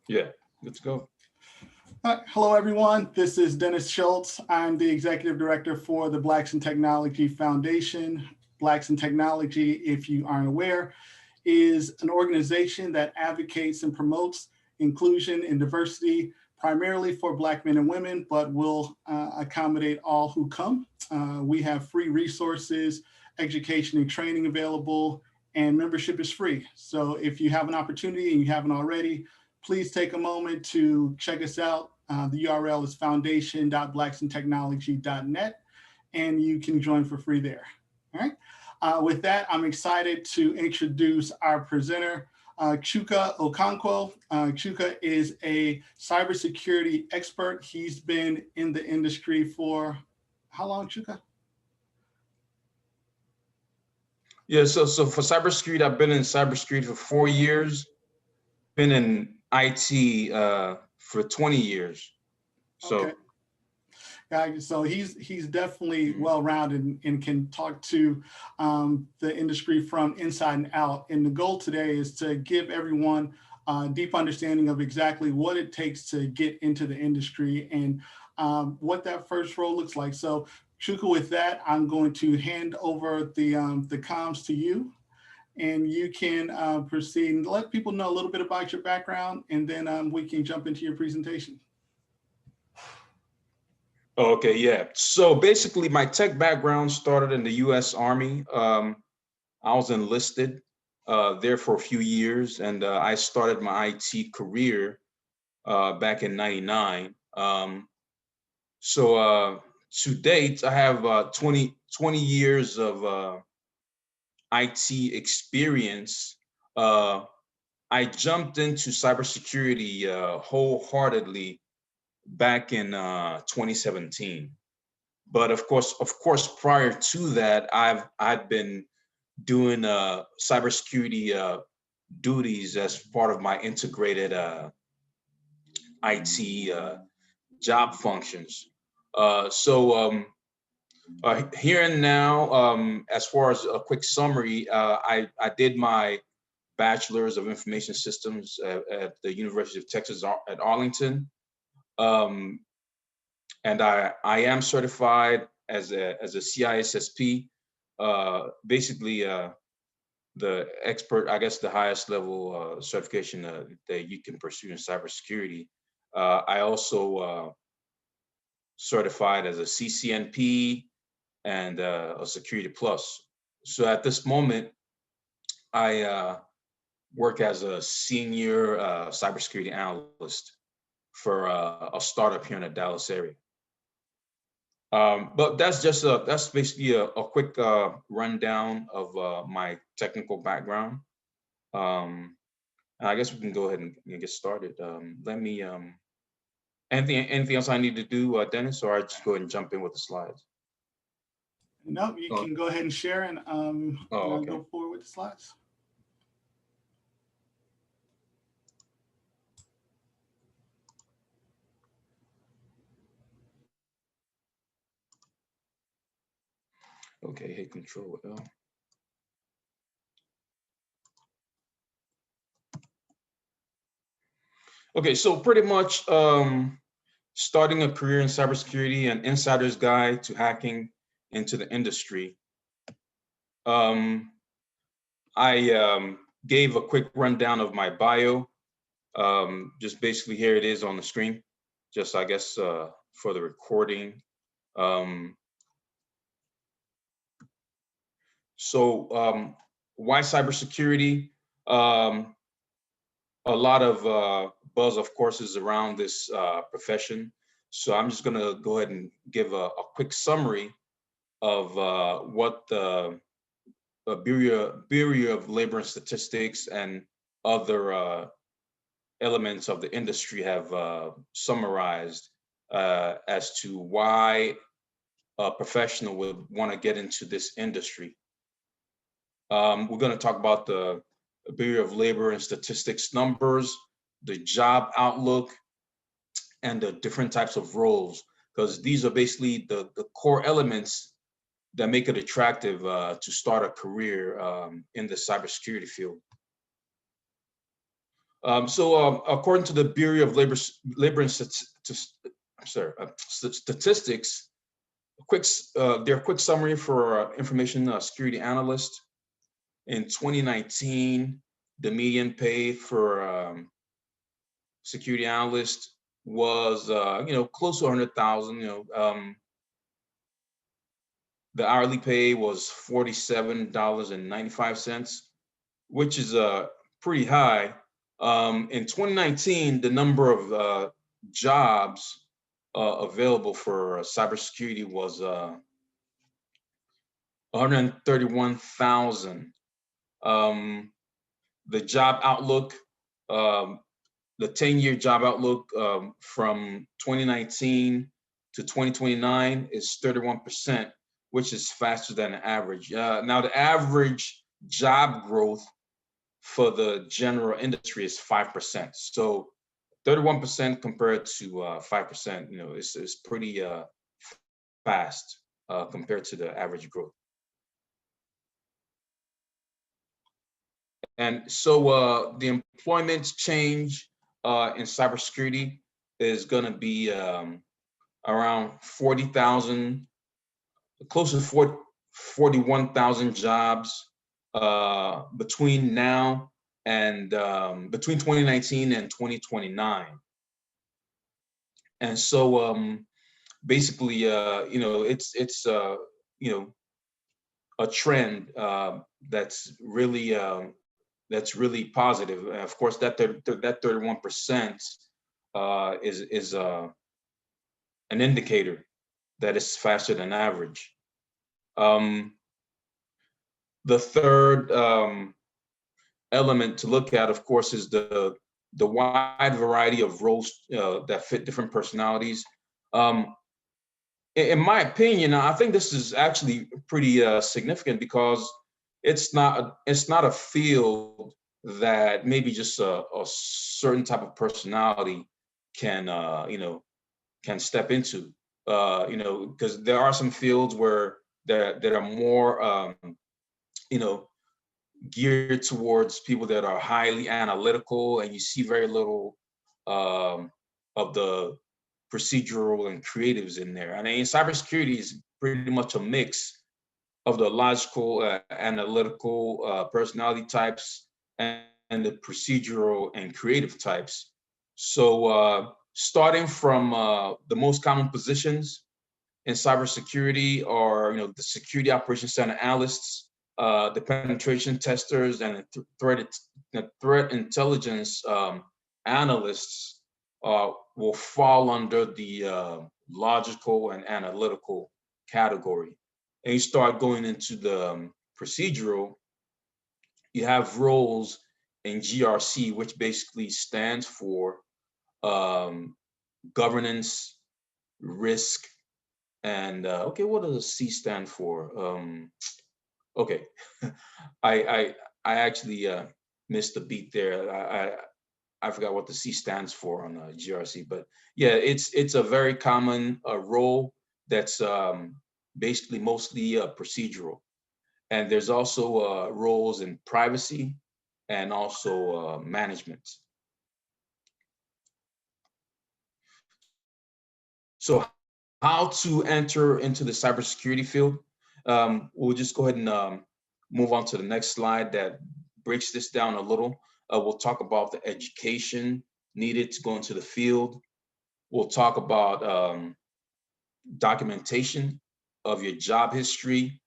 Yeah, good to go. Hello, everyone. This is Dennis Schultz. I'm the Executive Director for the Blacks in Technology Foundation. Blacks in Technology, if you aren't aware, is an organization that advocates and promotes inclusion and diversity, primarily for Black men and women, but will accommodate all who come. We have free resources, education and training available, and membership is free. So if you have an opportunity and you haven't already, please take a moment to check us out. The URL is foundation.blacksintechnology.net, and you can join for free there. All right. With that, I'm excited to introduce our presenter, Chuka Okonkwo. Chuka is a cybersecurity expert. He's been in the industry for how long, Chuka? Yeah, so for cybersecurity, I've been in cybersecurity for 4 years. Been in IT for 20 years. So Okay. So he's definitely well-rounded and can talk to the industry from inside and out. And the goal today is to give everyone a deep understanding of exactly what it takes to get into the industry and what that first role looks like. So Chuka, with that, I'm going to hand over the comms to you, and you can proceed and let people know a little bit about your background, and then we can jump into your presentation. okay, yeah. So basically, my tech background started in the U.S. Army. I was enlisted there for a few years, and I started my IT career back in '99. To date, I have 20 years of IT experience. I jumped into cybersecurity wholeheartedly back in 2017. But of course, prior to that, I've been doing cybersecurity duties as part of my integrated IT job functions. Here and now, as far as a quick summary, I did my Bachelor's of Information Systems at the University of Texas at Arlington. And I am certified as a CISSP, basically the expert, I guess the highest level certification that you can pursue in cybersecurity. I also certified as a CCNP and a Security Plus. So at this moment, I work as a senior cybersecurity analyst for a startup here in the Dallas area. But that's basically a quick rundown of my technical background. And I guess we can go ahead and get started. Let me anything else I need to do, Dennis, or I just go ahead and jump in with the slides. No, you can go ahead and share, and I'll okay. go forward with the slides. Okay, hit Control L. Okay, so pretty much starting a career in cybersecurity, an insider's guide to hacking into the industry. I gave a quick rundown of my bio. Just basically here it is on the screen, just I guess for the recording. Why cybersecurity? A lot of buzz, of course, is around this profession. So I'm just gonna go ahead and give a quick summary of what the Bureau of Labor and Statistics and other elements of the industry have summarized as to why a professional would want to get into this industry. We're going to talk about the Bureau of Labor and Statistics numbers, the job outlook, and the different types of roles, because these are basically the core elements that make it attractive to start a career in the cybersecurity field. According to the Bureau of Labor and Statistics, their quick summary for information security analyst. In 2019, the median pay for security analyst was close to 100,000. The hourly pay was $47.95, which is pretty high. In 2019, the number of jobs available for cybersecurity was 131,000. The job outlook, the 10-year job outlook from 2019 to 2029 is 31%, which is faster than the average. Now, the average job growth for the general industry is 5%. So 31% compared to 5%, is pretty fast compared to the average growth. And so the employment change in cybersecurity is going to be around 40,000, close to 41,000 jobs between now and between 2019 and 2029. And so basically, it's a trend that's really positive. Of course, that 31% is an indicator that it's faster than average. The third element to look at, of course, is the wide variety of roles that fit different personalities. In my opinion, I think this is actually pretty significant because it's not a field that maybe just a certain type of personality can step into. Because there are some fields where that are more geared towards people that are highly analytical, and you see very little of the procedural and creatives in there. I mean, cybersecurity is pretty much a mix of the logical, analytical personality types and the procedural and creative types. So starting from the most common positions in cybersecurity are, the security operations center analysts, the penetration testers, and the threat intelligence analysts will fall under the logical and analytical category. And you start going into the procedural, you have roles in GRC, which basically stands for governance, risk, and okay, what does the C stand for? Okay, I actually missed the beat there. I forgot what the C stands for on GRC, but yeah, it's a very common role that's basically mostly procedural. And there's also roles in privacy and also management. So how to enter into the cybersecurity field? We'll just go ahead and move on to the next slide that breaks this down a little. We'll talk about the education needed to go into the field. We'll talk about documentation of your job history,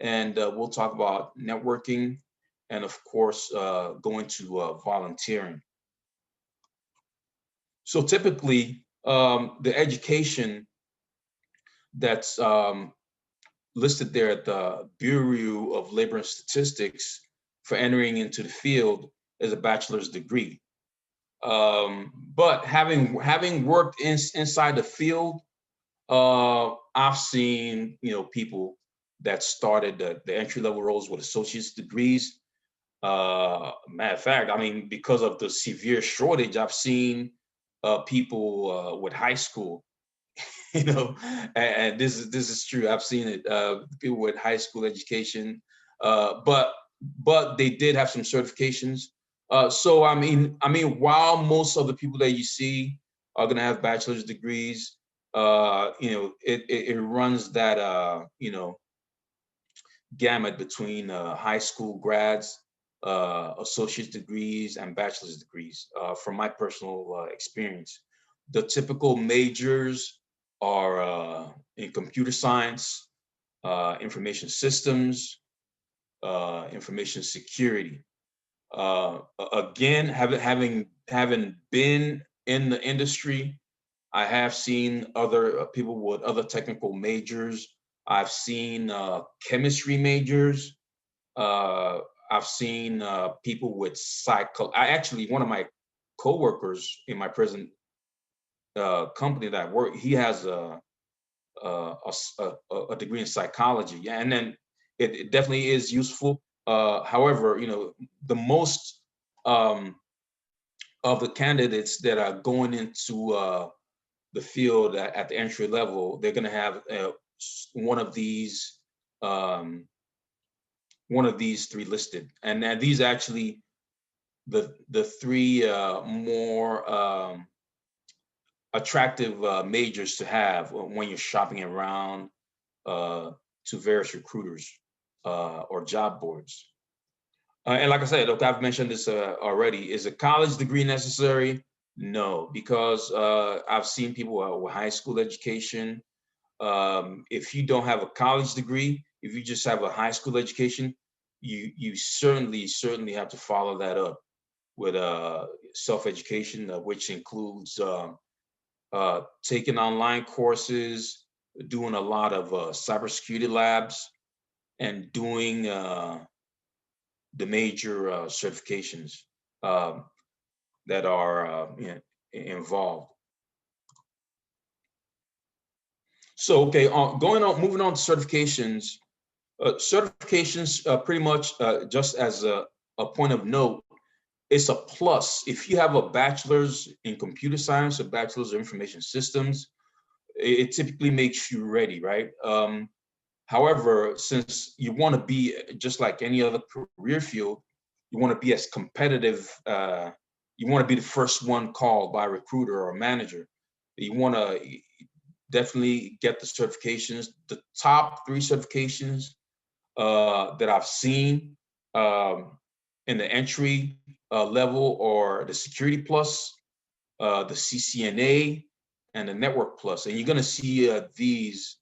and we'll talk about networking, and of course, going to volunteering. So typically, the education that's listed there at the Bureau of Labor and Statistics for entering into the field is a bachelor's degree. But having worked inside the field, I've seen people that started the entry-level roles with associate's degrees. Matter of fact, I mean, because of the severe shortage, I've seen people with high school, and this is true. I've seen it. People with high school education, but they did have some certifications So while most of the people that you see are going to have bachelor's degrees, it runs that gamut between high school grads, associate's degrees, and bachelor's degrees. From my personal experience, the typical majors are in computer science, information systems, information security. Again, having been in the industry, I have seen other people with other technical majors. I've seen chemistry majors. Uh, I've seen people with one of my coworkers in my present company that I work, he has a degree in psychology. Yeah, and then it definitely is useful. However, the most um, of the candidates that are going into the field at the entry level, they're going to have one of these um, three listed, and then these actually the three more attractive majors to have when you're shopping around to various recruiters or job boards. And like I said, look, I've mentioned this already. Is a college degree necessary? No, because I've seen people with high school education. If you don't have a college degree, if you just have a high school education, you certainly have to follow that up with self-education, which includes taking online courses, doing a lot of cybersecurity labs, and doing the major certifications um, that are involved. So, okay, moving on to certifications. Certifications, pretty much, just as a point of note, it's a plus. If you have a bachelor's in computer science, a bachelor's in information systems, it typically makes you ready, right? However, since you want to be just like any other career field, you want to be as competitive. You want to be the first one called by a recruiter or a manager. You want to definitely get the certifications. The top three certifications that I've seen in the entry level or the Security Plus, the CCNA, and the Network Plus. And you're going to see these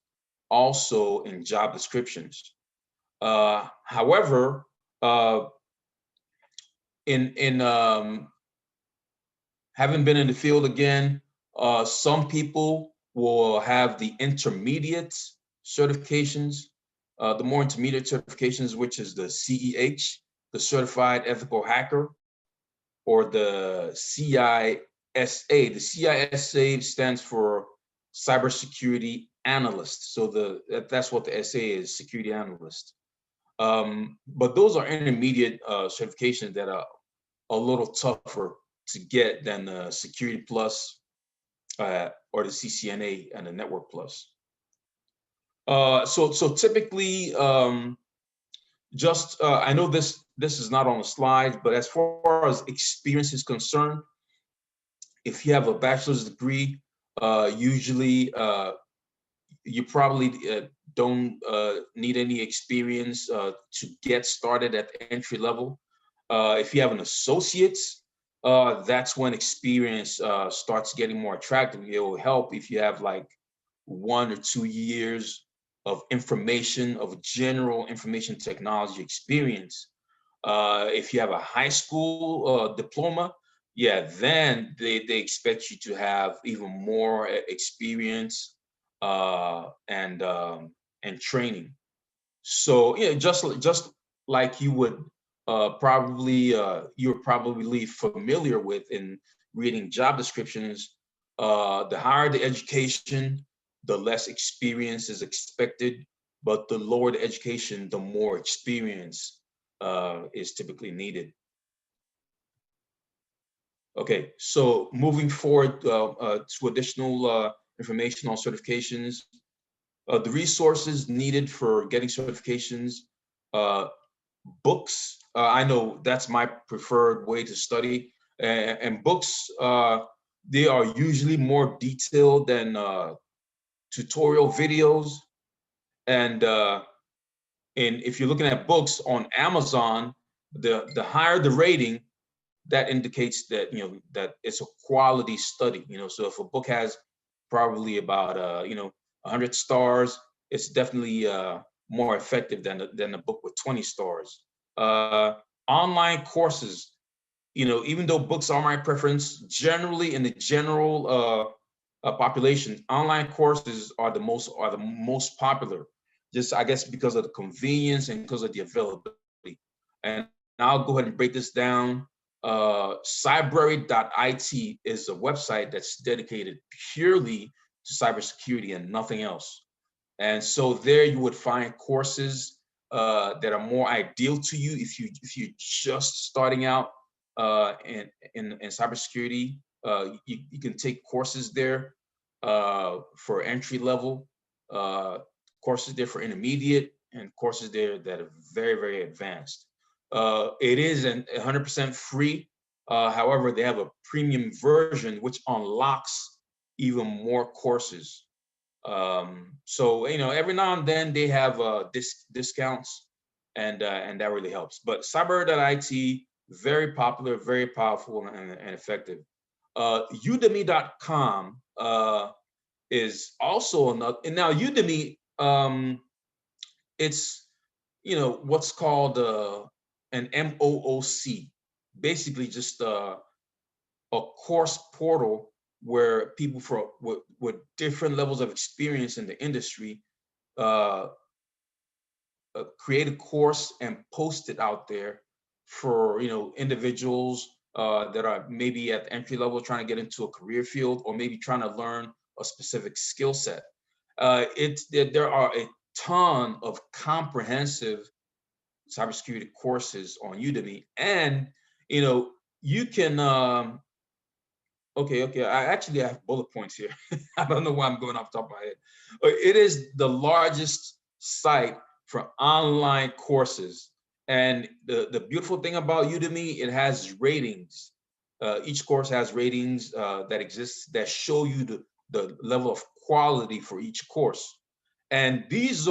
also in job descriptions. However, in having been in the field again, some people will have the intermediate certifications, the more intermediate certifications, which is the CEH, the Certified Ethical Hacker, or the CISA. The CISA stands for Cybersecurity Analyst. So that's what the SA is, Security Analyst. But those are intermediate certifications that are a little tougher to get than the Security Plus or the CCNA and the Network Plus. So typically, I know this is not on the slides, but as far as experience is concerned, if you have a bachelor's degree, usually you probably don't need any experience to get started at the entry level. If you have an associate's, that's when experience starts getting more attractive. It will help if you have like 1 or 2 years of general information technology experience. If you have a high school diploma, yeah, then they expect you to have even more experience and training. So yeah, just like you would you're probably familiar with in reading job descriptions. The higher the education, the less experience is expected, but the lower the education, the more experience is typically needed. Okay, so moving forward to additional information on certifications, the resources needed for getting certifications, books I know that's my preferred way to study. And books, they are usually more detailed than tutorial videos. And if you're looking at books on Amazon, the higher the rating, that indicates that that it's a quality study. So if a book has probably about 100 stars, it's definitely more effective than a book with 20 stars. Online courses, even though books are my preference, generally in the general population, online courses are the most popular. Just I guess because of the convenience and because of the availability. And I'll go ahead and break this down. Cybrary.it is a website that's dedicated purely to cybersecurity and nothing else. And so there you would find courses that are more ideal to you if you're just starting out in cybersecurity. You can take courses there for entry level, courses there for intermediate, and courses there that are very, very advanced. It is 100% free. However, they have a premium version which unlocks even more courses. So every now and then they have discounts, and that really helps. But cyber.it, very popular, very powerful, and effective. Udemy.com is also another. And now Udemy, it's what's called an MOOC, basically just a course portal where people with different levels of experience in the industry uh, create a course and post it out there for individuals that are maybe at the entry level trying to get into a career field, or maybe trying to learn a specific skill set. There are a ton of comprehensive cybersecurity courses on Udemy, and you can okay. I have bullet points here. I don't know why I'm going off the top of my head. It is the largest site for online courses. And the beautiful thing about Udemy, it has ratings. Each course has ratings that exist that show you the level of quality for each course. And these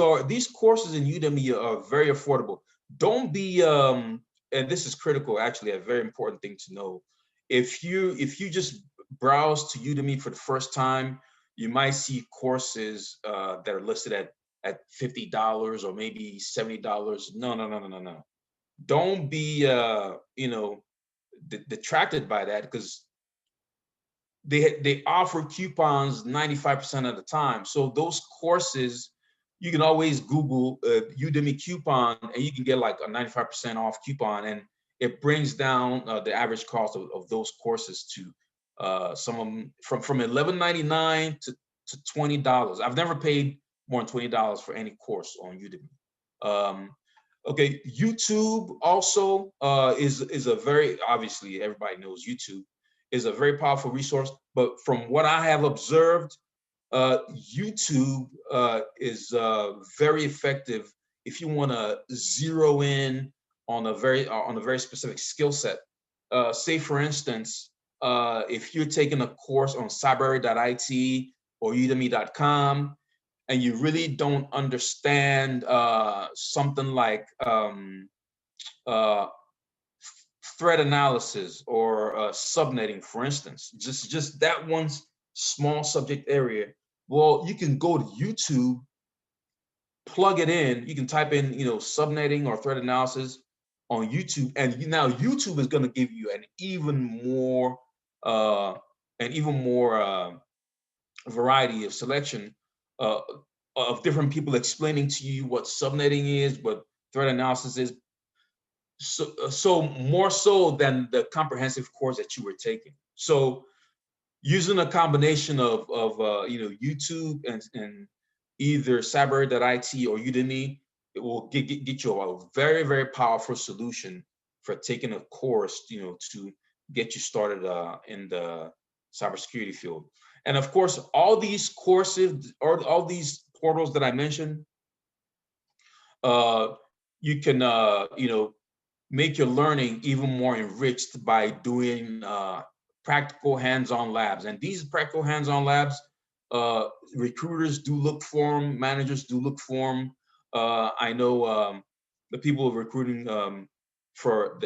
courses in Udemy are very affordable. Don't be and this is critical, actually, a very important thing to know. If you just browse to Udemy for the first time, you might see courses that are listed at $50 or maybe $70. No, no, no, no, no, no. Don't be detracted by that, because they offer coupons 95% of the time. So those courses, you can always Google Udemy coupon, and you can get like a 95% off coupon, and it brings down the average cost of those courses to some of them from $11.99 to $20. I've never paid more than $20 for any course on Udemy. Okay, YouTube also is a very, obviously everybody knows YouTube is a very powerful resource. But from what I have observed, YouTube is very effective if you want to zero in on a very specific skill set. Say, for instance, if you're taking a course on cybrary.it or udemy.com, and you really don't understand something like threat analysis or subnetting, for instance, just that one small subject area, well, you can go to YouTube, plug it in. You can type in, subnetting or threat analysis on YouTube, and now YouTube is going to give you an even more variety of selection uh, of different people explaining to you what subnetting is, what threat analysis is. So more so than the comprehensive course that you were taking. So using a combination of YouTube and either cyber.it or Udemy, it will get you a very, very powerful solution for taking a course, to get you started in the cybersecurity field. And of course, all these courses or all these portals that I mentioned, you can make your learning even more enriched by doing practical hands-on labs. And these practical hands-on labs, recruiters do look for them, managers do look for them. I know the people recruiting for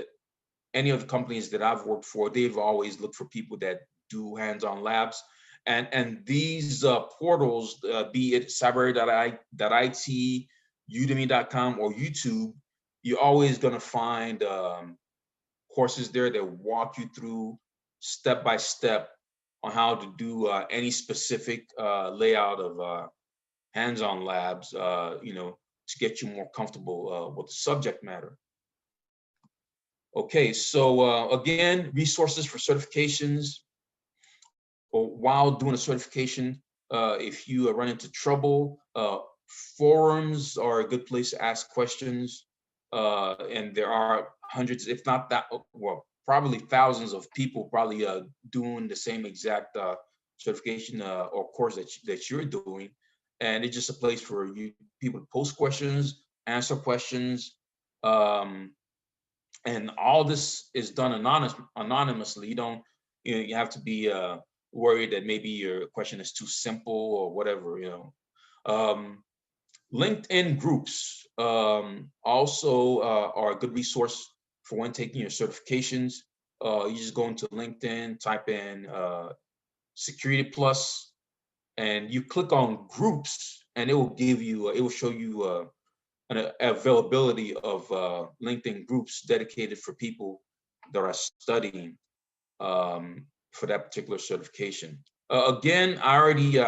any of the companies that I've worked for, they've always looked for people that do hands-on labs. And these portals, be it cyber.it, udemy.com, or YouTube, you're always going to find courses there that walk you through step by step on how to do any specific layout of hands-on labs, to get you more comfortable with the subject matter. Okay, so again, resources for certifications, or while doing a certification, if you run into trouble, forums are a good place to ask questions. And there are hundreds, if not that, well, probably thousands of people probably doing the same exact certification or course that you're doing. And it's just a place for you people to post questions, answer questions. And all this is done anonymously. You have to be worried that maybe your question is too simple or whatever. LinkedIn groups also are a good resource for when taking your certifications. You just go into LinkedIn, type in Security Plus, and you click on groups, and it will show you an availability of LinkedIn groups dedicated for people that are studying for that particular certification. Again, I already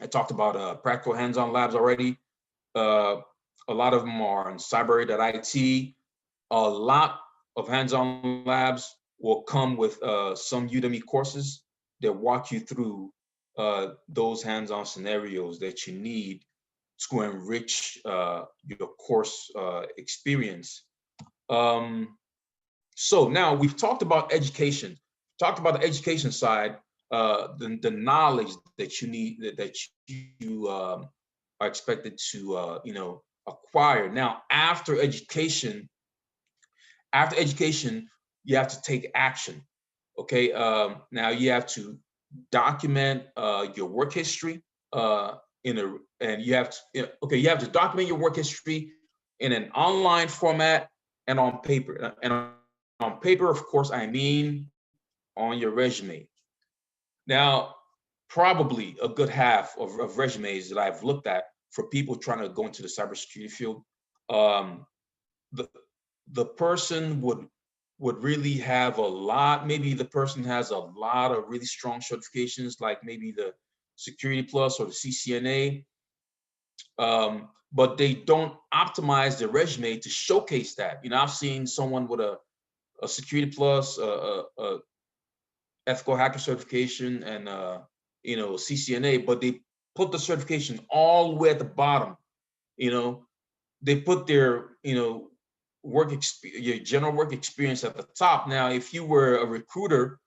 I talked about practical hands-on labs already. A lot of them are on cyber.it. A lot of hands-on labs will come with some Udemy courses that walk you through those hands-on scenarios that you need to enrich your course experience. So now we've talked about education, talked about the education side, the knowledge that you need, that you are expected to acquire. Now, after education, you have to take action. Okay, now you have to document your work history and you have to document your work history in an online format and on paper. And on paper, of course, I mean on your resume. Now, probably a good half of resumes that I've looked at for people trying to go into the cybersecurity field, the person would really have a lot. Maybe the person has a lot of really strong certifications, like maybe the Security Plus or the CCNA, but they don't optimize their resume to showcase that. I've seen someone with a Security Plus, a ethical hacker certification, and CCNA, but they put the certification all the way at the bottom. They put their your general work experience at the top. Now, if you were a recruiter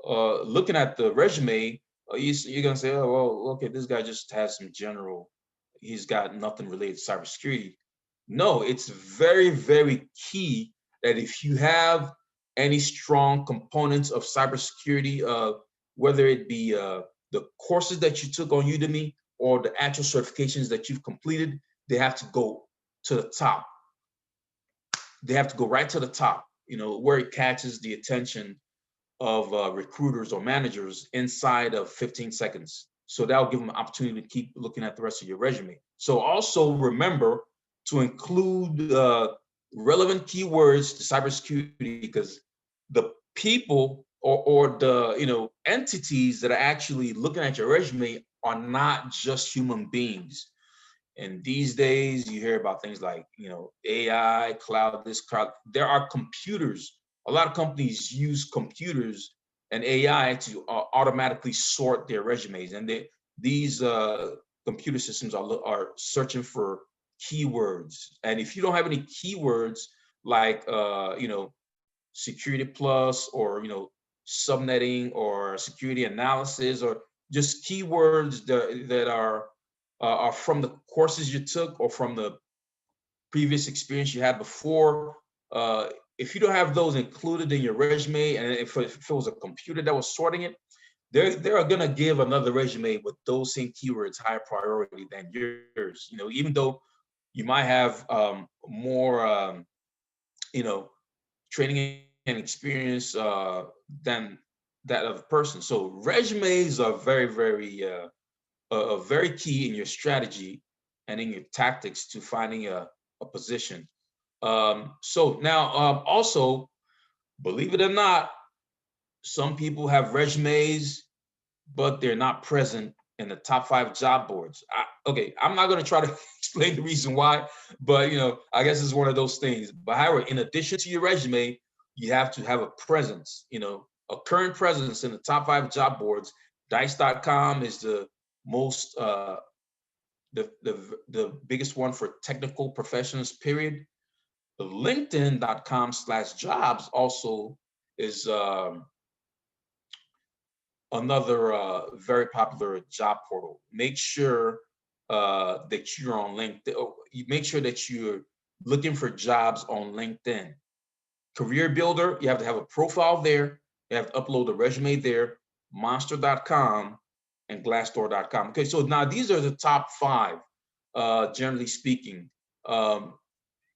looking at the resume, you're gonna say, oh well, okay, this guy just has some general. He's got nothing related to cybersecurity. No, it's very, very key that if you have any strong components of cybersecurity, whether it be the courses that you took on Udemy or the actual certifications that you've completed, they have to go to the top. They have to go right to the top, where it catches the attention of recruiters or managers inside of 15 seconds. So that'll give them an opportunity to keep looking at the rest of your resume. So also remember to include relevant keywords to cybersecurity, because the people or the entities that are actually looking at your resume are not just human beings. And these days you hear about things like AI, cloud, this cloud. There are computers. A lot of companies use computers and AI to automatically sort their resumes, and these computer systems are searching for keywords. And if you don't have any keywords like Security Plus or subnetting or security analysis, or just keywords that are from the courses you took or from the previous experience you had before. If you don't have those included in your resume, and if it was a computer that was sorting it, they're gonna give another resume with those same keywords higher priority than yours. Even though you might have more, training and experience than that of a person. So resumes are very key in your strategy and in your tactics to finding a position. So now, also, believe it or not, some people have resumes, but they're not present in the top 5 job boards. Okay, I'm not going to try to explain the reason why, but I guess it's one of those things. But however, in addition to your resume, you have to have a presence, a current presence in the top 5 job boards. Dice.com is the most the biggest one for technical professionals, period. The LinkedIn.com/jobs also is another very popular job portal. Make sure that you're on LinkedIn. You make sure that you're looking for jobs on LinkedIn. Career Builder, you have to have a profile there. You have to upload a resume there. Monster.com and Glassdoor.com. Okay, so now these are the top 5, generally speaking.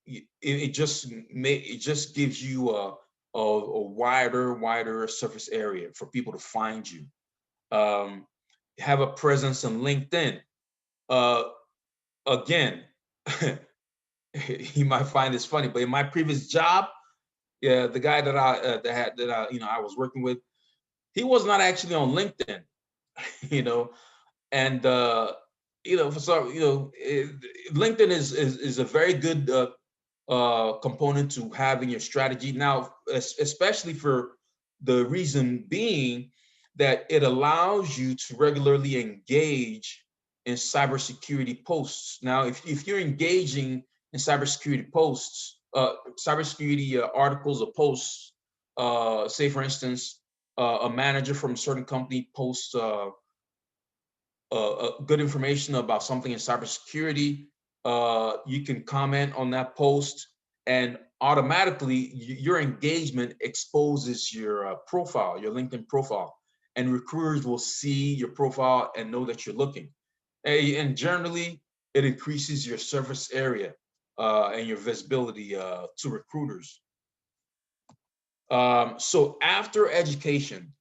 It just gives you a wider surface area for people to find you. Have a presence on LinkedIn. Again, you might find this funny, but in my previous job, yeah, the guy that I was working with, he was not actually on LinkedIn, you know, and for some, LinkedIn is a very good component to having your strategy now, especially for the reason being that it allows you to regularly engage in cybersecurity posts. Now, if you're engaging in cybersecurity posts, cybersecurity articles or posts, say for instance, a manager from a certain company posts good information about something in cybersecurity, you can comment on that post, and automatically your engagement exposes your profile, your LinkedIn profile, and recruiters will see your profile and know that you're looking. And generally, it increases your surface area and your visibility to recruiters. So after education,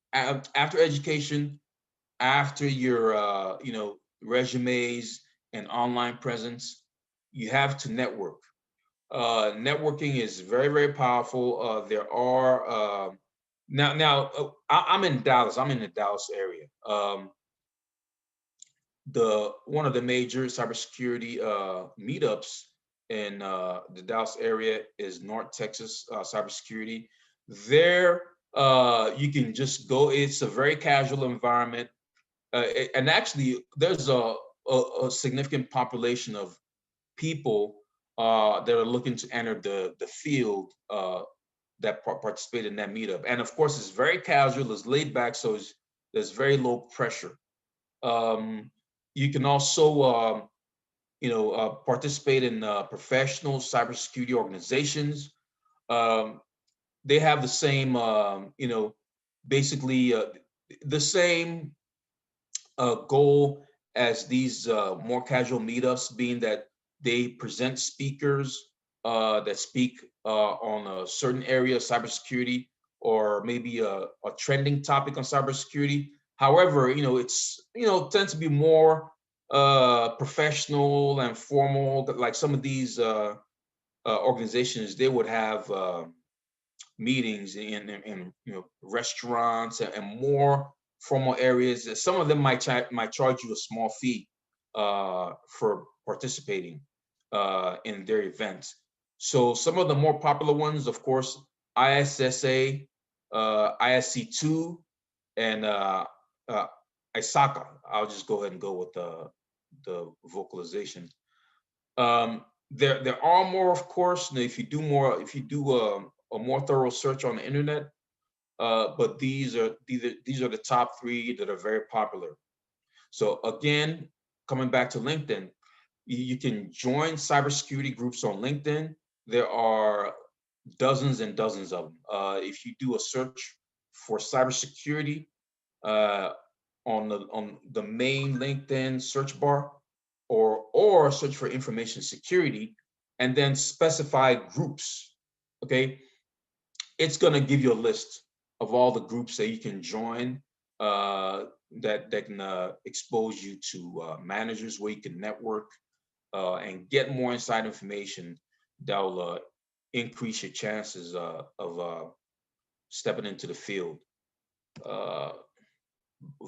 after your resumes and online presence, you have to network. Networking is very powerful. There are I'm in Dallas. I'm in the Dallas area. One of the major cybersecurity meetups in the Dallas area is North Texas Cybersecurity. There, you can just go. It's a very casual environment. And actually, there's a significant population of people that are looking to enter the field that participate in that meetup. And of course, it's very casual, it's laid back, so there's very low pressure. You can also, participate in professional cybersecurity organizations. They have the same, basically the same goal as these more casual meetups, being that they present speakers that speak on a certain area of cybersecurity, or maybe a trending topic on cybersecurity. However, it's tends to be more professional and formal. Like some of these organizations, they would have meetings in restaurants and more formal areas. Some of them might charge you a small fee for participating in their events. So some of the more popular ones, of course, ISSA, ISC2, and ISACA. I'll just go ahead and go with the vocalization. There are more, of course. If you do a more thorough search on the internet, but these are the top 3 that are very popular. So again, coming back to LinkedIn, You can join cybersecurity groups on LinkedIn. There are dozens and dozens of them. If you do a search for cybersecurity uh, on the main LinkedIn search bar, or search for information security, and then specify groups, okay, it's going to give you a list of all the groups that you can join, that can expose you to managers where you can network and get more inside information that will increase your chances of stepping into the field. Uh,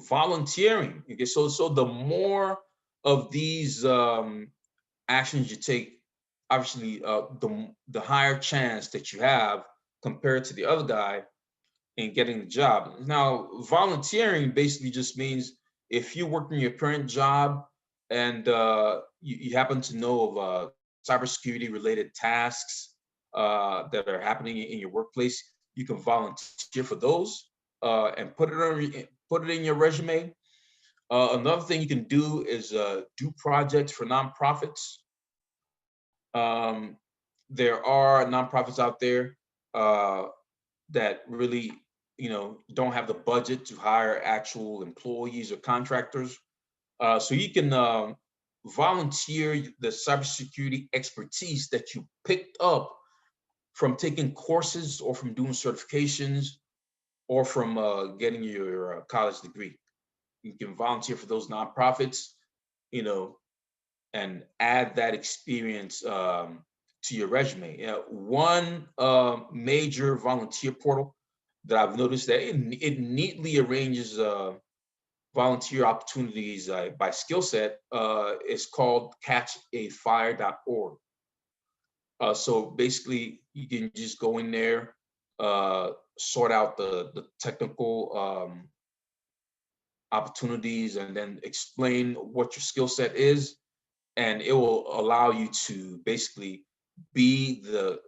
Volunteering. Okay, so the more of these actions you take, obviously, the higher chance that you have compared to the other guy in getting the job. Now, volunteering basically just means if you work in your current job and you happen to know of cybersecurity related tasks that are happening in your workplace, you can volunteer for those and put it in your resume. Another thing you can do is do projects for nonprofits. Um, there are nonprofits out there that really, don't have the budget to hire actual employees or contractors. So you can volunteer the cybersecurity expertise that you picked up from taking courses or from doing certifications or from getting your college degree. You can volunteer for those nonprofits, you know, and add that experience to your resume. One major volunteer portal that I've noticed that it neatly arranges volunteer opportunities by skill set is called catchafire.org. So basically, you can just go in there, sort out the technical opportunities, and then explain what your skill set is, and it will allow you to basically be the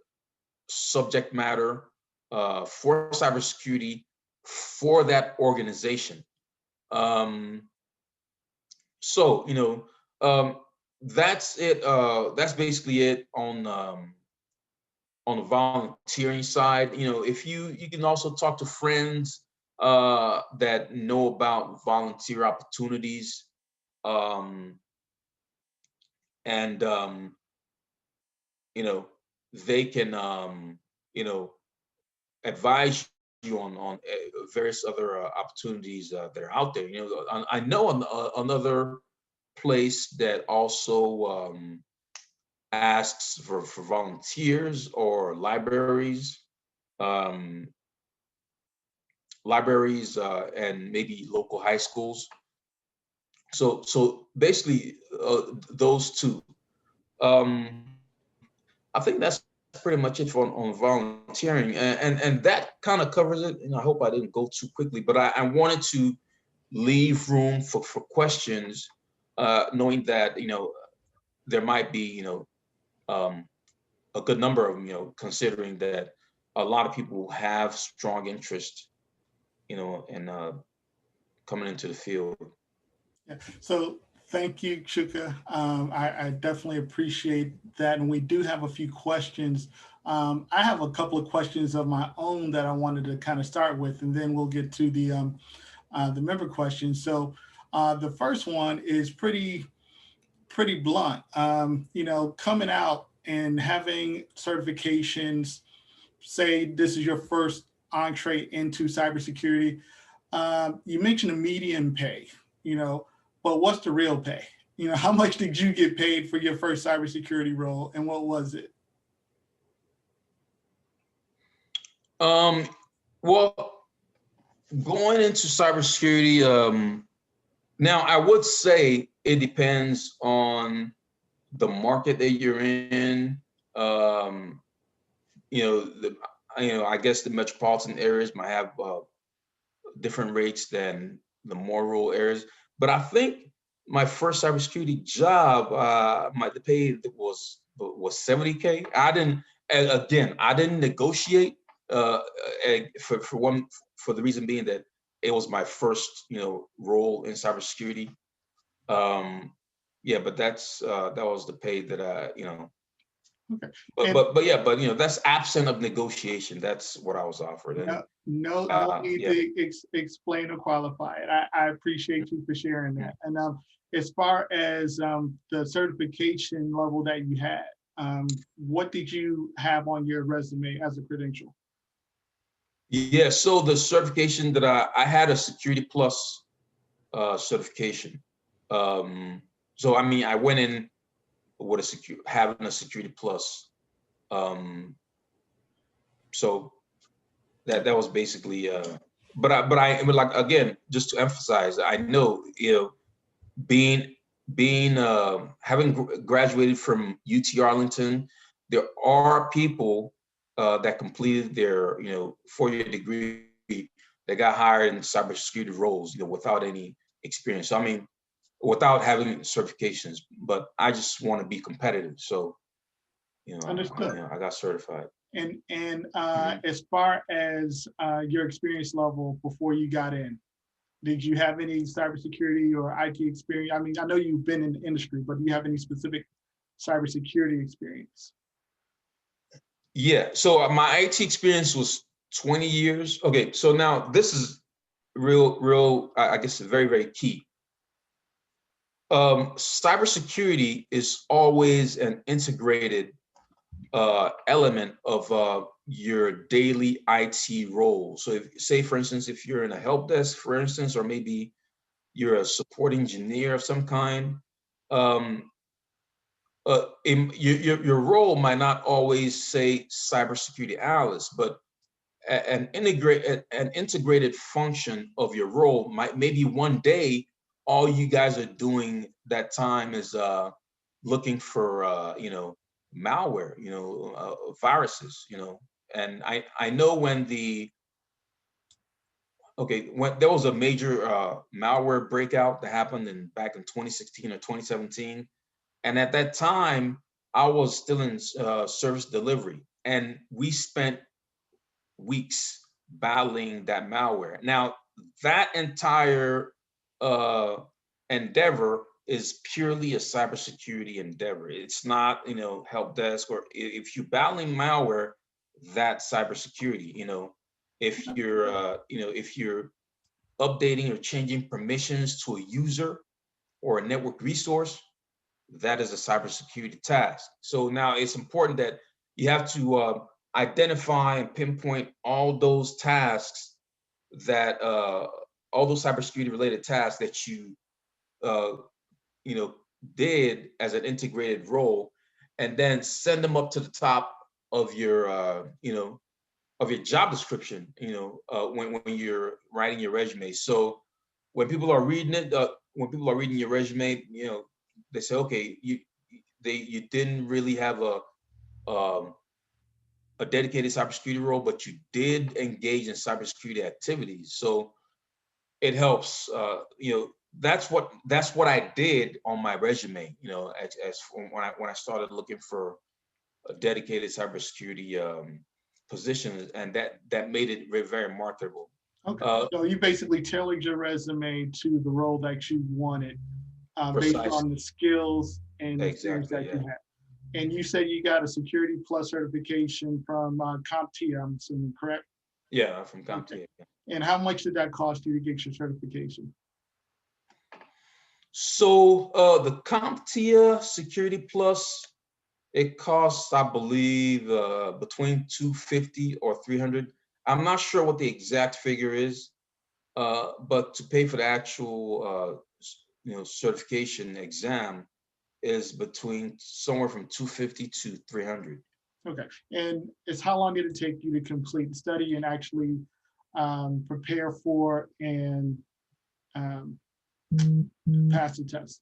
subject matter for cybersecurity for that organization. Um, so that's it. That's basically it on the volunteering side. If you can also talk to friends that know about volunteer opportunities, um, and you know they can advise you on various other opportunities that are out there. I know another place that also asks for volunteers, or um, and maybe local high schools. So basically, those two. I think that's pretty much it on volunteering, and that kind of covers it. I hope I didn't go too quickly, but I wanted to leave room for questions, knowing that there might be um, a good number of them. Considering that a lot of people have strong interest, in coming into the field. Yeah. So thank you, Chuka. I definitely appreciate that. And we do have a few questions. I have a couple of questions of my own that I wanted to kind of start with, and then we'll get to the member questions. So the first one is pretty blunt. Coming out and having certifications, say this is your first entree into cybersecurity. You mentioned a median pay, you know, but what's the real pay? How much did you get paid for your first cybersecurity role, and what was it? Um, well, going into cybersecurity, now I would say it depends on the market that you're in. Um, you know, the, I guess the metropolitan areas might have different rates than the more rural areas. But I think my first cybersecurity job, the pay was 70K. I didn't, and again, I didn't negotiate for the reason being that it was my first role in cybersecurity. Um, Yeah, but that was the pay that I, Okay. but yeah, but that's absent of negotiation. That's what I was offered. And No need yeah. to explain or qualify it. I appreciate you for sharing that. And as far as the certification level that you had, what did you have on your resume as a credential? Yeah, so the certification that I had a Security Plus certification. So I mean, I went in with having a Security Plus. So that was basically. But like, again, just to emphasize, I know, being having graduated from UT Arlington, there are people that completed their 4-year degree that got hired in cybersecurity roles, without any experience. So, I mean, without having certifications. But I just want to be competitive, so Understood. I got certified. And Mhm. as far as your experience level before you got in, did you have any cybersecurity or IT experience? I mean, I know you've been in the industry, but do you have any specific cybersecurity experience? Yeah. So my IT experience was 20 years. Okay. So now this is real. I guess very, very key. Cybersecurity is always an integrated element of your daily IT role. So, if say, for instance, if you're in a help desk, for instance, or maybe you're a support engineer of some kind, um, your role might not always say cybersecurity analyst, but an integrated function of your role might, maybe one day all you guys are doing that time is looking for malware, viruses, and I know when when there was a major malware breakout that happened back in 2016 or 2017, and at that time I was still in service delivery, and we spent weeks battling that malware. Now, that entire uh, endeavor is purely a cybersecurity endeavor. It's not, help desk, or if you're battling malware, that's cybersecurity. If you're updating or changing permissions to a user or a network resource, that is a cybersecurity task. So now it's important that you have to identify and pinpoint all those tasks that all those cybersecurity related tasks that uh, you know did as an integrated role, and then send them up to the top of your of your job description. When you're writing your resume. So when people are reading your resume, they say, okay, you didn't really have um, a dedicated cybersecurity role, but you did engage in cybersecurity activities. So it helps. That's what I did on my resume. As when I started looking for a dedicated cybersecurity position, and that made it very marketable. Okay, Uh, so you basically tailored your resume to the role that you wanted based on Precisely. the skills and experience Exactly. that you Yeah. had. And you said you got a Security Plus certification from CompTIA, I'm assuming, correct? Yeah. From Okay. CompTIA. And how much did that cost you to get your certification? So the CompTIA Security Plus, it costs, I believe, between 250 or 300. I'm not sure what the exact figure is, but to pay for the actual, certification exam is between somewhere from 250 to 300. Okay. And it's how long did it take you to complete the study and actually prepare for and um, pass the test?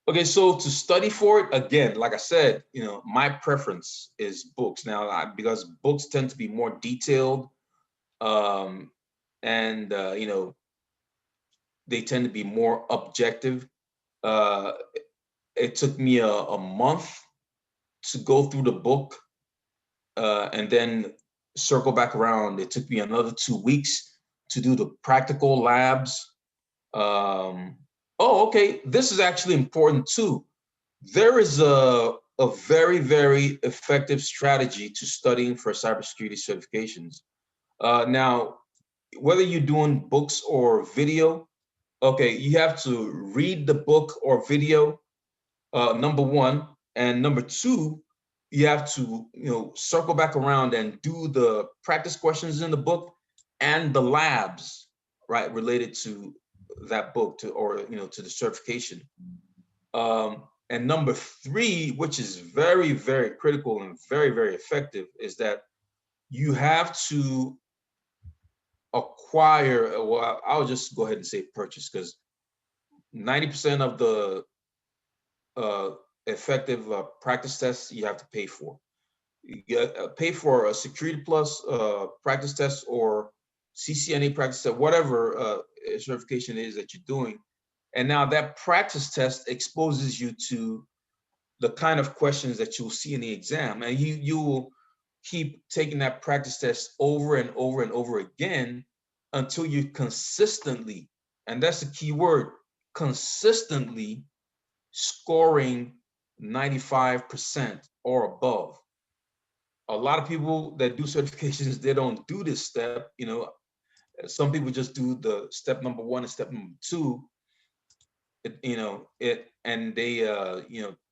Okay, so to study for it, again, like I said, my preference is books. Now, because books tend to be more detailed, um, and they tend to be more objective. Uh, it took me a month to go through the book, and then circle back around. It took me another 2 weeks to do the practical labs. Um, Oh, okay. This is actually important too. There is a very, very effective strategy to studying for cybersecurity certifications. Now, whether you're doing books or video, okay, you have to read the book or video, number one, and number two, you have to circle back around and do the practice questions in the book and the labs, right, related to that book to the certification. And number three, which is very, very critical and very, very effective, is that you have to acquire, well, I'll just go ahead and say purchase, because 90% of the uh, effective practice tests you have to pay for. You get, pay for a Security Plus practice test or CCNA practice test, whatever certification it is that you're doing. And now that practice test exposes you to the kind of questions that you'll see in the exam, and you will keep taking that practice test over and over and over again until you consistently, and that's the key word, consistently scoring 95% or above. A lot of people that do certifications, they don't do this step. Some people just do the step number one and step number two, and they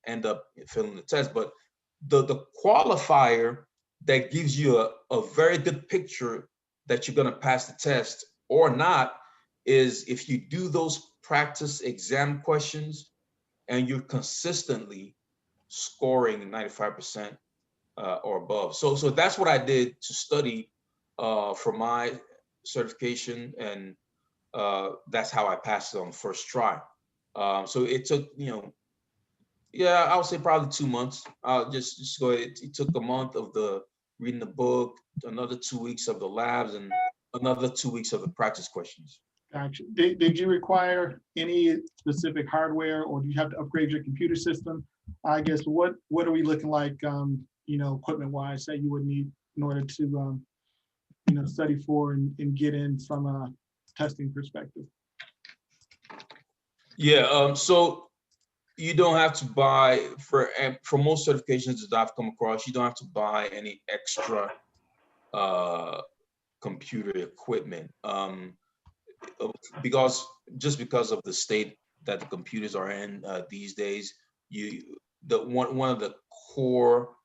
end up failing the test. But the qualifier that gives you a very good picture that you're going to pass the test or not is if you do those practice exam questions and you're consistently scoring 95% or above. So that's what I did to study for my certification, and that's how I passed it on first try. So it took, yeah, I would say probably 2 months. Just go ahead. It took a month of the reading the book, another 2 weeks of the labs, and another 2 weeks of the practice questions. Gotcha. Did you require any specific hardware, or do you have to upgrade your computer system? I guess what are we looking like, equipment wise, that you would need in order to, study for and get in from a testing perspective? Yeah. So you don't have to buy for most certifications that I've come across. You don't have to buy any extra computer equipment. Because of the state that the computers are in these days, one of the core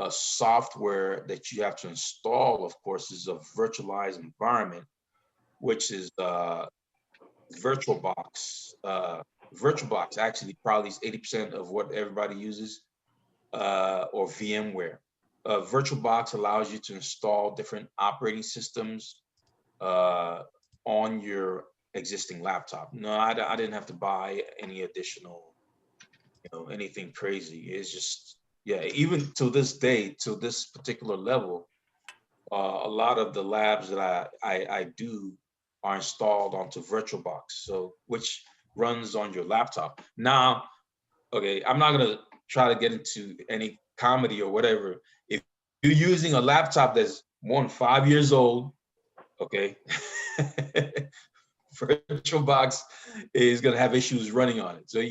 software that you have to install, of course, is a virtualized environment, which is VirtualBox. VirtualBox actually probably is 80% of what everybody uses, or VMware. VirtualBox allows you to install different operating systems on your existing laptop. No, I didn't have to buy any additional, anything crazy. It's just, yeah, even to this day, to this particular level, a lot of the labs that I do are installed onto VirtualBox, so which runs on your laptop. Now, okay, I'm not gonna try to get into any comedy or whatever. If you're using a laptop that's more than 5 years old, okay, VirtualBox is going to have issues running on it. So,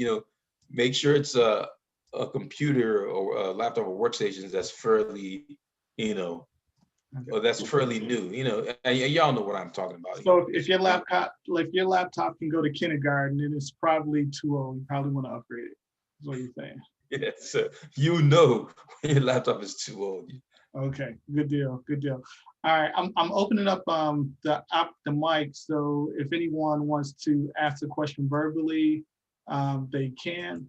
make sure it's a computer or a laptop or workstation that's fairly, or that's fairly new, and y'all know what I'm talking about. So if your laptop can go to kindergarten, then it's probably too old. You probably want to upgrade it. That's what you're saying. Yeah, so when your laptop is too old. Okay, good deal, good deal. All right, I'm opening up the mic, so if anyone wants to ask a question verbally, they can.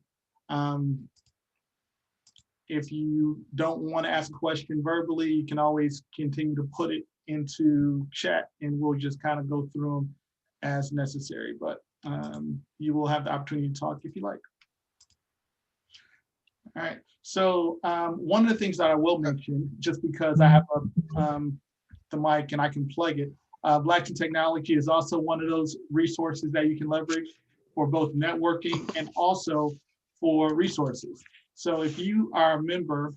If you don't want to ask a question verbally, you can always continue to put it into chat, and we'll just kind of go through them as necessary. But you will have the opportunity to talk if you like. All right. So one of the things that I will mention, just because I have the mic and I can plug it, Blacks in Technology is also one of those resources that you can leverage for both networking and also for resources. So if you are a member,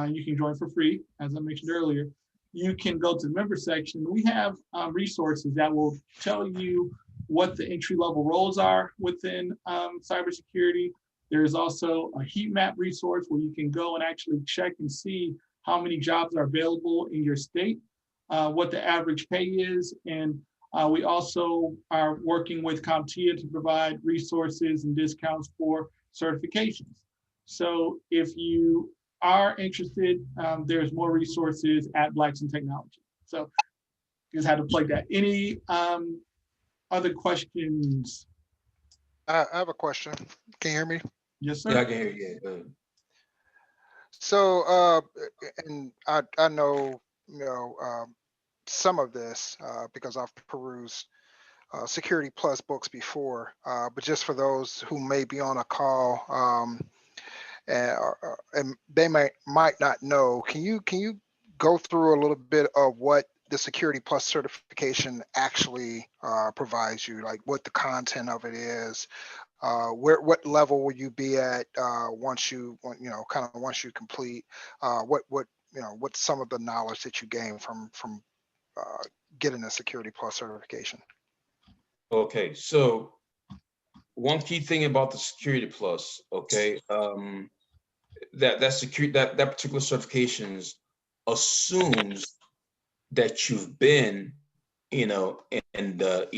you can join for free, as I mentioned earlier. You can go to the member section. We have resources that will tell you what the entry-level roles are within cybersecurity. There's also a heat map resource where you can go and actually check and see how many jobs are available in your state, what the average pay is, and we also are working with CompTIA to provide resources and discounts for certifications. So if you are interested, there's more resources at Blacks in Technology. So just had to plug that. Any other questions? I have a question. Can you hear me? Yes, Yeah, I sir. can hear you. So, and I know, some of this because I've perused Security Plus books before, but just for those who may be on a call and they might not know, can you go through a little bit of what the Security Plus certification actually provides you, like what the content of it is, what level will you be at once you once you complete, what's some of the knowledge that you gain from getting a Security Plus certification? Okay, so one key thing about the Security Plus, okay, that particular certifications assumes that you've been, in the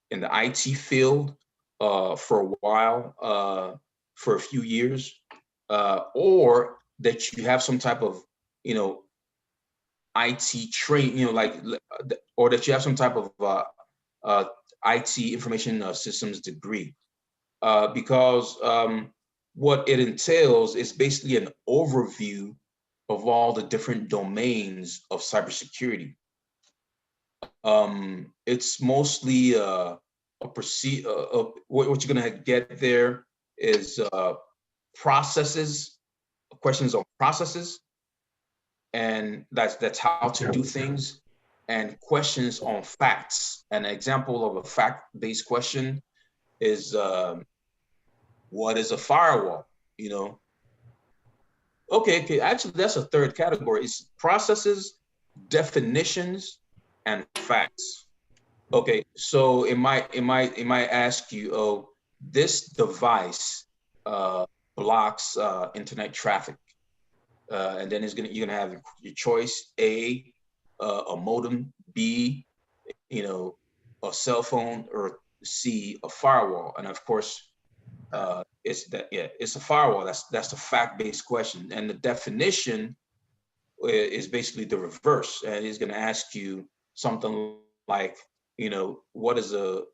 IT field for a while, for a few years, or that you have some type of, IT train, or that you have some type of IT information systems degree, because what it entails is basically an overview of all the different domains of cybersecurity. It's mostly what you're gonna get there is processes, questions on processes, and that's how to do things, and questions on facts. An example of a fact-based question is what is a firewall? Okay, actually that's a third category. It's processes, definitions, and facts. Okay, so it might ask you, oh, this device blocks internet traffic, and then you're gonna have your choice: a modem; B, a cell phone; or C, a firewall. And of course, it's a firewall. That's the fact-based question, and the definition is basically the reverse, and he's going to ask you something like, what is a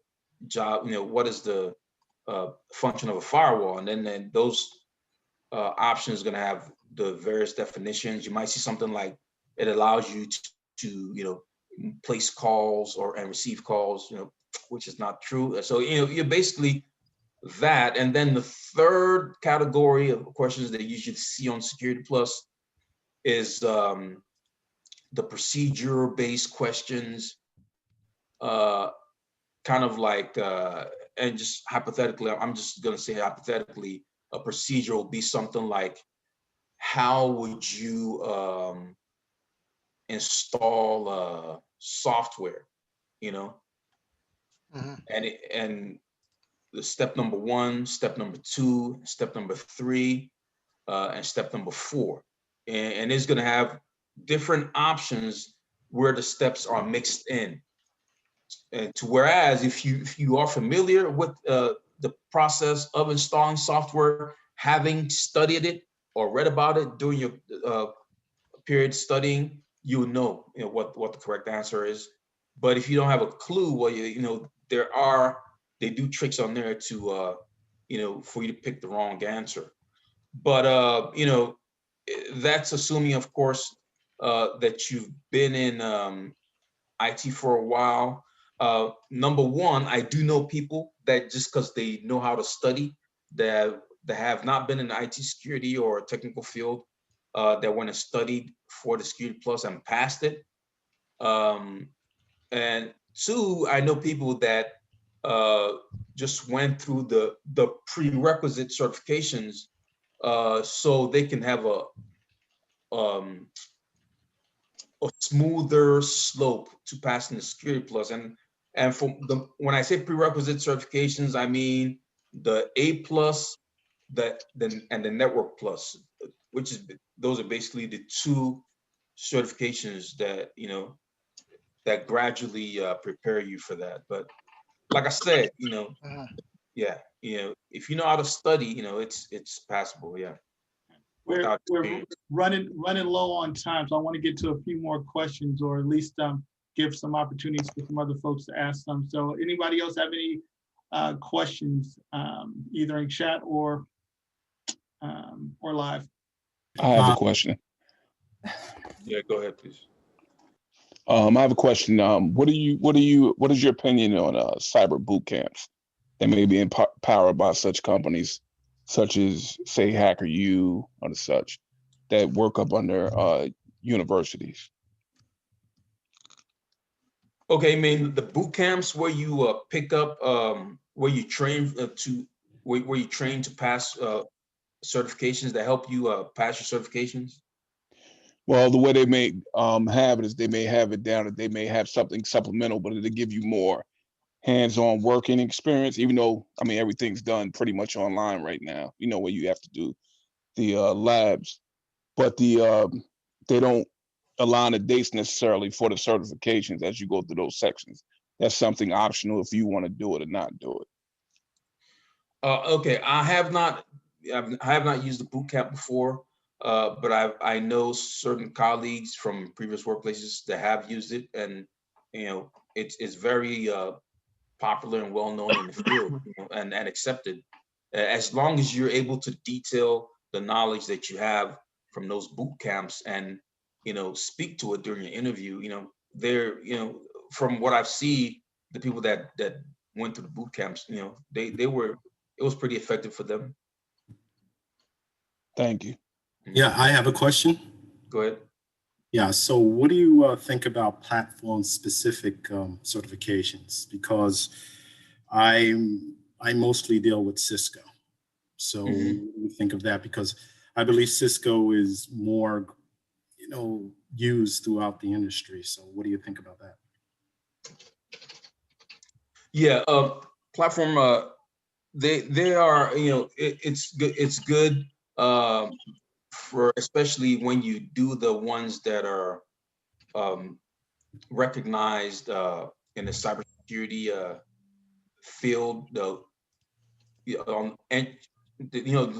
job, what is the function of a firewall, and then those options are going to have the various definitions. You might see something like it allows you to place calls and receive calls, which is not true. So you're basically that. And then the third category of questions that you should see on Security Plus is the procedure-based questions, kind of like, and just hypothetically, I'm just going to say hypothetically, a procedure will be something like, how would you install software, Mm-hmm. and the step number 1, step number 2, step number 3, and step number 4. And it's going to have different options where the steps are mixed in. And whereas if you are familiar with the process of installing software, having studied it or read about it during your period studying, you know, what the correct answer is. But if you don't have a clue, well, they do tricks on there to for you to pick the wrong answer. But that's assuming, of course, that you've been in IT for a while. Number one, I do know people that just because they know how to study, that have not been in the IT security or technical field, that went and studied for the Security Plus and passed it. And two, I know people that just went through the prerequisite certifications, so they can have um, a smoother slope to passing the Security Plus. And And when I say prerequisite certifications, I mean the A+, and the Network Plus, which is, those are basically the two certifications that, that gradually prepare you for that. But like I said, Mhm. yeah, if you know how to study, it's passable, yeah, We're without we're experience. running low on time, so I want to get to a few more questions, or at least give some opportunities for some other folks to ask some. So anybody else have any questions, either in chat or live? I have a question. Yeah, go ahead, please. I have a question. What is your opinion on cyber boot camps that may be powered by such companies, such as say HackerU or the such, that work up under universities? Okay, I mean the boot camps where you pick up, where you train where you train to pass certifications that help you pass your certifications. Well, the way they may have it is they may have it down that they may have something supplemental, but it'll give you more hands-on working experience, even though, I mean, everything's done pretty much online right now, where you have to do the labs, but they don't align the dates necessarily for the certifications as you go through those sections. That's something optional if you want to do it or not do it. Okay, I have not used the boot camp before, but I know certain colleagues from previous workplaces that have used it, and it's very popular and well known in the field, and accepted, as long as you're able to detail the knowledge that you have from those boot camps and speak to it during your interview. They're from what I've seen, the people that went through the boot camps, they were, it was pretty effective for them. Thank you. Yeah, I have a question. Go ahead. Yeah, so what do you think about platform-specific certifications? Because I mostly deal with Cisco. So what do you think of that? Because I believe Cisco is more, used throughout the industry. So what do you think about that? Yeah, platform. They are, it's good. It's good for, especially when you do the ones that are recognized in the cybersecurity field. The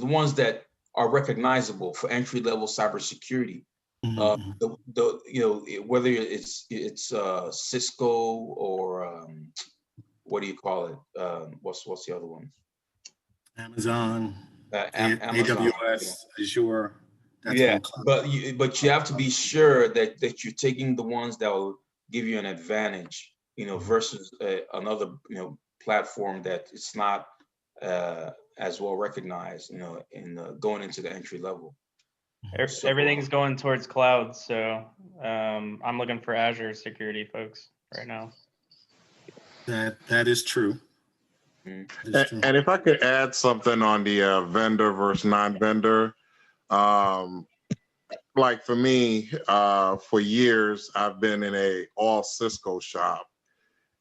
ones that are recognizable for entry-level cybersecurity. Whether it's Cisco or what do you call it? What's the other one? Amazon, Amazon, AWS, Azure. That's yeah, all. but you have to be sure that you're taking the ones that will give you an advantage, versus another platform that it's not as well recognized, in going into the entry level. So, Everything's going towards cloud, so I'm looking for Azure security folks right now. That is true. Mhm. That is true. And if I could add something on the vendor versus non-vendor, like for me, for years, I've been in a all Cisco shop,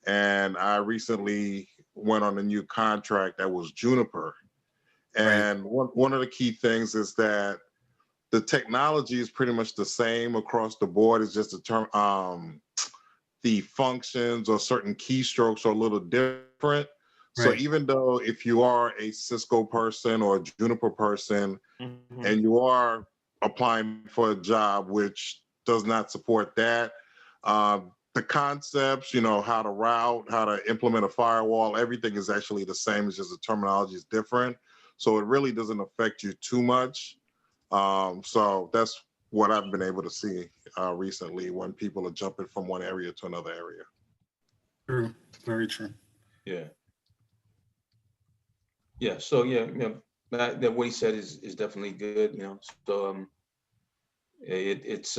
and I recently went on a new contract that was Juniper. And one of the key things is that the technology is pretty much the same across the board. It's just the functions or certain keystrokes are a little different. So even though if you are a Cisco person or a Juniper person, and you are applying for a job which does not support that, the concepts, how to route, how to implement a firewall, everything is actually the same. It's just the terminology is different. So it really doesn't affect you too much. So that's what I've been able to see recently when people are jumping from one area to another area. True, very true. Yeah. Yeah. So that what he said is definitely good. So it's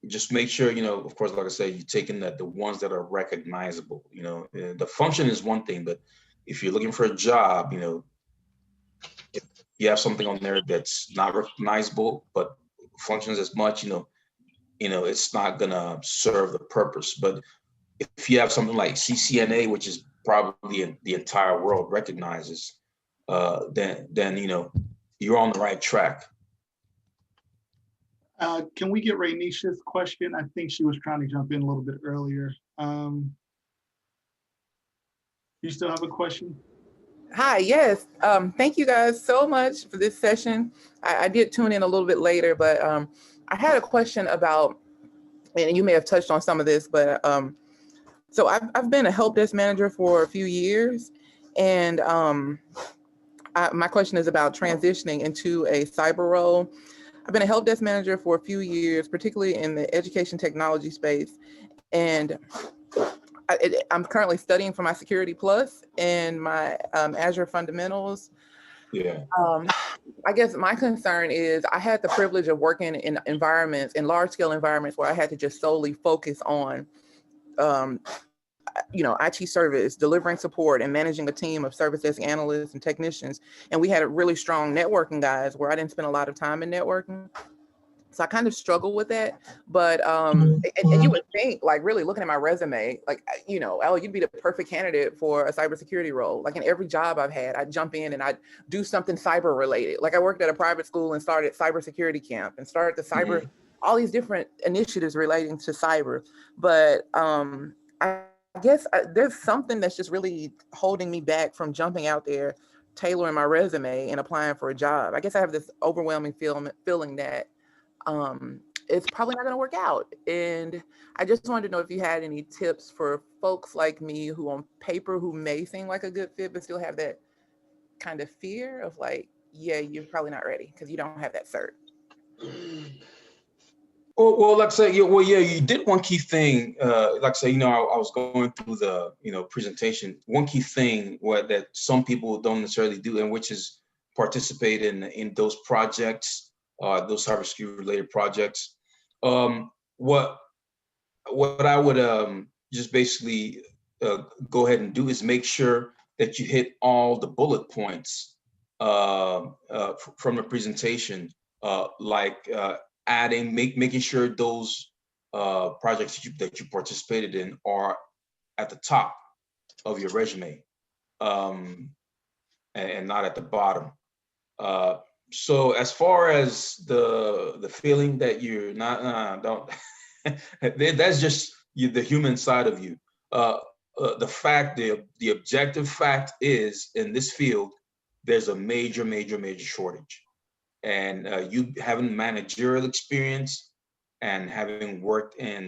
just make sure, of course, like I said, you're taking the ones that are recognizable. The function is one thing, but if you're looking for a job, if you have something on there that's not recognizable but functions as much, it's not gonna serve the purpose. But if you have something like CCNA, which is probably the entire world recognizes, then you know you're on the right track. Can we get Rainisha's question? I think she was trying to jump in a little bit earlier. You still have a question? Hi, yes. Thank you guys so much for this session. I did tune in a little bit later, but I had a question about, and you may have touched on some of this, but so I've been a help desk manager for a few years, and my question is about transitioning into a cyber role. I've been a help desk manager for a few years, particularly in the education technology space, and I'm currently studying for my Security Plus and my Azure Fundamentals. Yeah. I guess my concern is I had the privilege of working in environments, in large scale environments where I had to just solely focus on, you know, IT service, delivering support and managing a team of service desk analysts and technicians. And we had a really strong networking guys where I didn't spend a lot of time in networking. So I kind of struggle with that, but and you would think, like, really looking at my resume, like, you know, oh, you'd be the perfect candidate for a cybersecurity role. Like in every job I've had, I'd jump in and I'd do something cyber related. Like I worked at a private school and started cybersecurity camp and started the cyber, all these different initiatives relating to cyber. But I guess there's something that's just really holding me back from jumping out there, tailoring my resume and applying for a job. I guess I have this overwhelming feeling that it's probably not going to work out. And I just wanted to know if you had any tips for folks like me who on paper who may seem like a good fit, but still have that kind of fear of like, yeah, you're probably not ready because you don't have that cert. Well, like I say, you did one key thing. Like I say, you know, I was going through the, you know, presentation. One key thing that some people don't necessarily do, and which is participate in those projects, those cybersecurity related projects. What I would just basically go ahead and do is make sure that you hit all the bullet points from the presentation, like making sure those projects that you participated in are at the top of your resume, and not at the bottom. So as far as the feeling that you're not, don't, that's just the human side of you. The objective fact is, in this field, there's a major shortage. And you having managerial experience and having worked in,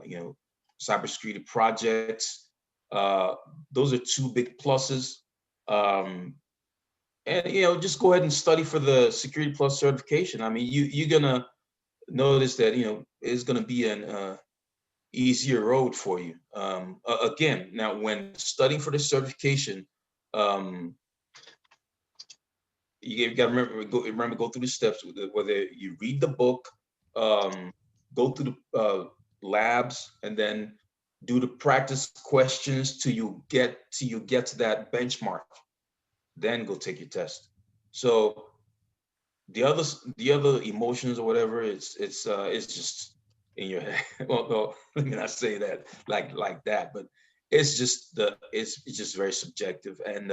you know, cybersecurity projects, those are two big pluses. And you know, just go ahead and study for the Security Plus certification. I mean, you're gonna notice that, you know, it's gonna be an easier road for you. Again, now when studying for the certification, you gotta remember go through the steps. Whether you read the book, go through the labs, and then do the practice questions till you get to that benchmark. Then go take your test. So the other emotions or whatever, it's just in your head. Well, let me not say that like that, but it's just very subjective, and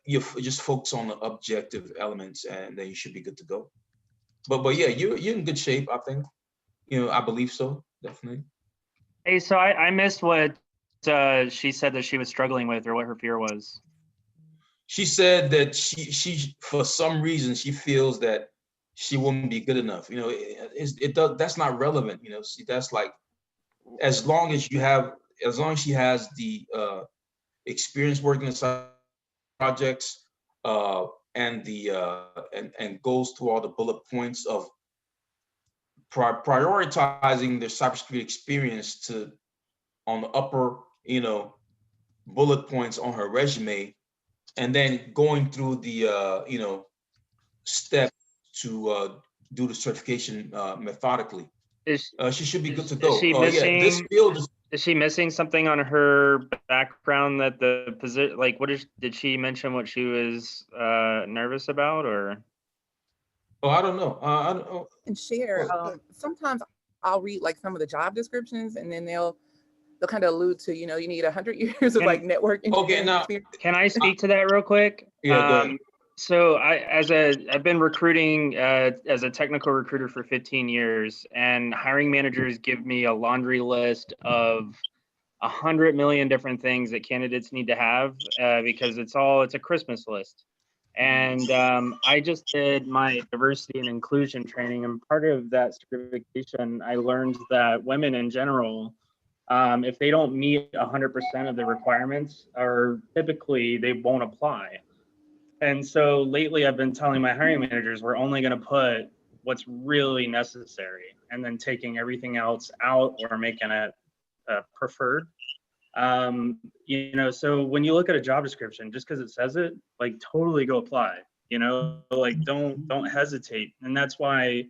you just focus on the objective elements, and then you should be good to go. But yeah, you're in good shape, I think. You know, I believe so, definitely. Hey, so I missed what she said that she was struggling with, or what her fear was. She said that she for some reason she feels that she won't be good enough. You know, that's not relevant. You know, see, that's like, as long as she has the experience working in projects, and and goes through all the bullet points of prioritizing their cybersecurity experience on the upper, you know, bullet points on her resume, and then going through the you know, step to do the certification methodically. She should be good to go. Is she missing? Yeah, this field is she missing something on her background that the position? Like, did she mention what she was nervous about, or? Oh, I don't know. I don't know. And share. Sometimes I'll read like some of the job descriptions, and then they'll they'll kind of allude to, you know, you need 100 years of Can- like network engineering now- experience. Can I speak to that real quick? Yeah, go ahead. So I've been recruiting as a technical recruiter for 15 years, and hiring managers give me a laundry list of 100 million different things that candidates need to have because it's a Christmas list. And I just did my diversity and inclusion training, and part of that certification, I learned that women in general, if they don't meet 100% of the requirements, or typically they won't apply. And so lately I've been telling my hiring managers, we're only going to put what's really necessary, and then taking everything else out or making it preferred. You know, so when you look at a job description, just because it says it, like totally go apply, you know, like don't hesitate. And that's why,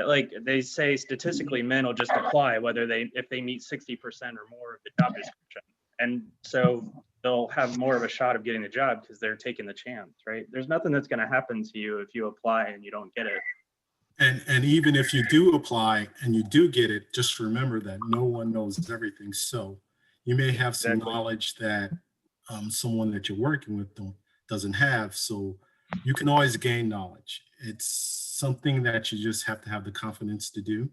like they say, statistically men will just apply if they meet 60% or more of the job description. And so they'll have more of a shot of getting the job because they're taking the chance, right? There's nothing that's going to happen to you if you apply and you don't get it. And even if you do apply and you do get it, just remember that no one knows everything. So you may have some Exactly. knowledge that someone that you're working with doesn't have. So you can always gain knowledge. It's something that you just have to have the confidence to do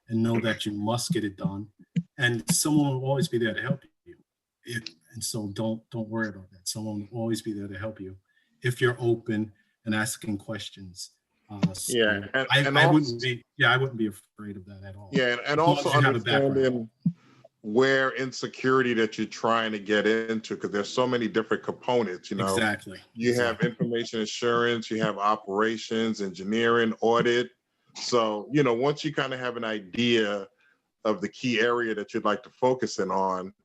and know that you must get it done. And someone will always be there to help you. And so don't worry about that. Someone will always be there to help you if you're open and asking questions. Yeah, I wouldn't be afraid of that at all. Yeah, and As long as also you have a background. understanding where in security that you're trying to get into, because there's so many different components, you know. Exactly. You have information assurance, you have operations, engineering, audit. So, you know, once you kind of have an idea of the key area that you'd like to focus in on,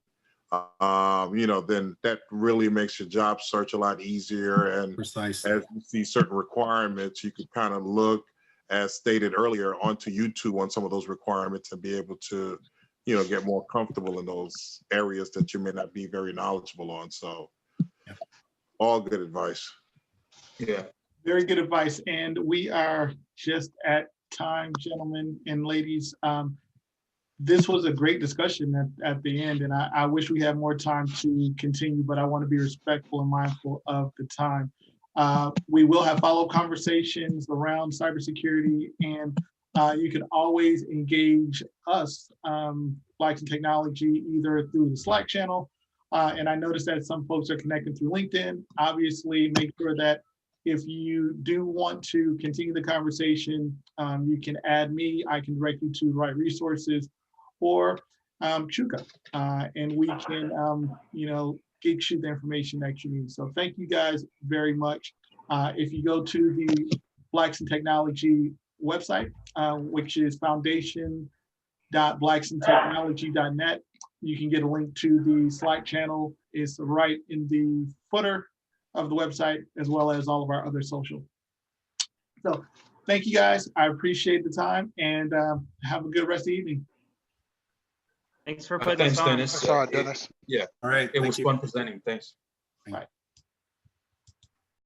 you know, then that really makes your job search a lot easier. And Precisely. as you see certain requirements, you could kind of look, as stated earlier, onto YouTube on some of those requirements and be able to, you know, get more comfortable in those areas that you may not be very knowledgeable on. So all good advice. Yeah. Very good advice. And we are just at time, gentlemen and ladies. This was a great discussion at the end, and I wish we had more time to continue, but I want to be respectful and mindful of the time. We will have follow-up conversations around cybersecurity, and you can always engage us, Blackson Technology, either through the Slack channel, and I noticed that some folks are connected through LinkedIn. Obviously, make sure that if you do want to continue the conversation, you can add me. I can direct you to the right resources, or Chuka, and we can, you know, get you the information that you need. So thank you guys very much. If you go to the Blackson Technology website, which is foundation.blacksontechnology.net, you can get a link to the Slack channel. It's right in the footer of the website, as well as all of our other social. So thank you guys. I appreciate the time, and have a good rest of the evening. Thanks for putting us Thanks, on. Dennis. I saw it, Dennis. Yeah, All right. it thank was you. fun presenting. Thanks. Bye.